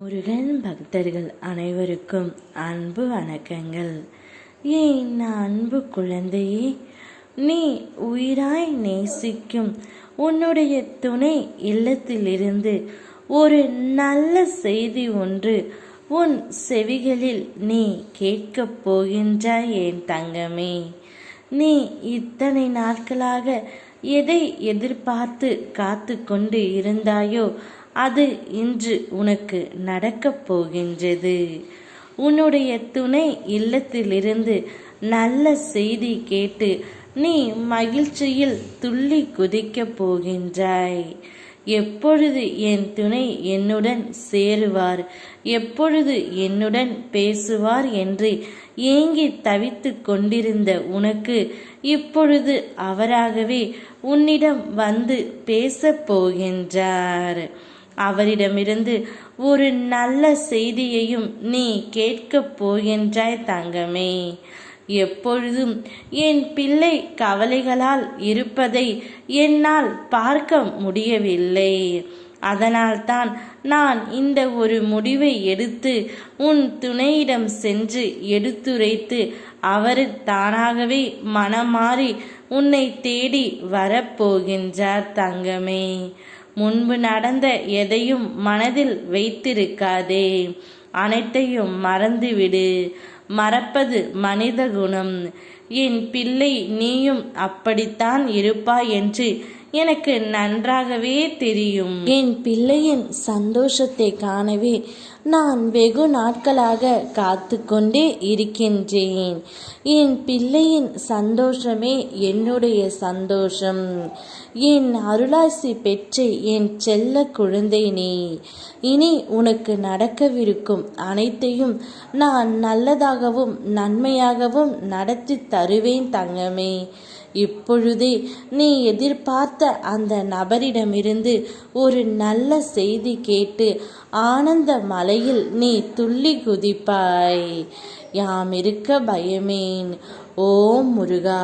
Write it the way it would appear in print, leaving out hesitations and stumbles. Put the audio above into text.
முருகன் பக்தர்கள் அனைவருக்கும் அன்பு வணக்கங்கள். ஏன் அன்பு குழந்தையே, நீ உயிராய் நேசிக்கும் உன்னுடைய துணை இல்லத்திலிருந்து ஒரு நல்ல செய்தி ஒன்று உன் செவிகளில் நீ கேட்கப் போகின்றாய் என் தங்கமே. நீ இத்தனை நாட்களாக எதை எதிர்பார்த்து காத்து கொண்டு இருந்தாயோ அது இன்று உனக்கு நடக்கப் போகின்றது. உன்னுடைய துணை இல்லத்திலிருந்து நல்ல செய்தி கேட்டு நீ மகிழ்ச்சியில் துள்ளி குதிக்கப் போகின்றாய். எப்பொழுது என் துணை என்னுடன் சேருவார், எப்பொழுது என்னுடன் பேசுவார் என்று ஏங்கி தவித்து கொண்டிருந்த உனக்கு இப்பொழுது அவராகவே உன்னிடம் வந்து பேசப் போகின்றார். அவரிடமிருந்து ஒரு நல்ல செய்தியையும் நீ கேட்கப் போகின்றாய் தங்கமே. எப்பொழுதும் என் பிள்ளை கவலைகளால் இருப்பதை என்னால் பார்க்க முடியவில்லை. அதனால்தான் நான் இந்த ஒரு முடிவை எடுத்து உன் துணையிடம் சென்று எடுத்துரைத்து அவர் தானாகவே மனமாறி உன்னை தேடி வரப்போகின்றார் தங்கமே. முன்பு நடந்த எதையும் மனதில் வைத்திருக்காதே, அனைத்தையும் மறந்துவிடு. மறப்பது மனித குணம். என் பிள்ளை நீயும் அப்படித்தான் இருப்பாய் என்று எனக்கு நன்றாகவே தெரியும். என் பிள்ளையின் சந்தோஷத்தை காணவே நான் வெகு நாட்களாக காத்து கொண்டே இருக்கின்றேன். என் பிள்ளையின் சந்தோஷமே என்னுடைய சந்தோஷம். என் அருளாசி பெற்று என் செல்ல குழந்தை நீ. இனி உனக்கு நடக்கவிருக்கும் அனைத்தையும் நான் நல்லதாகவும் நன்மையாகவும் நடத்தி தருவேன் தங்கமே. இப்பொழுதே நீ எதிர்பார்த்த அந்த நபரிடமிருந்து ஒரு நல்ல செய்தி கேட்டு ஆனந்த மலையில் நீ துள்ளி குதிப்பாய். யாம் இருக்க பயமேன். ஓம் முருகா.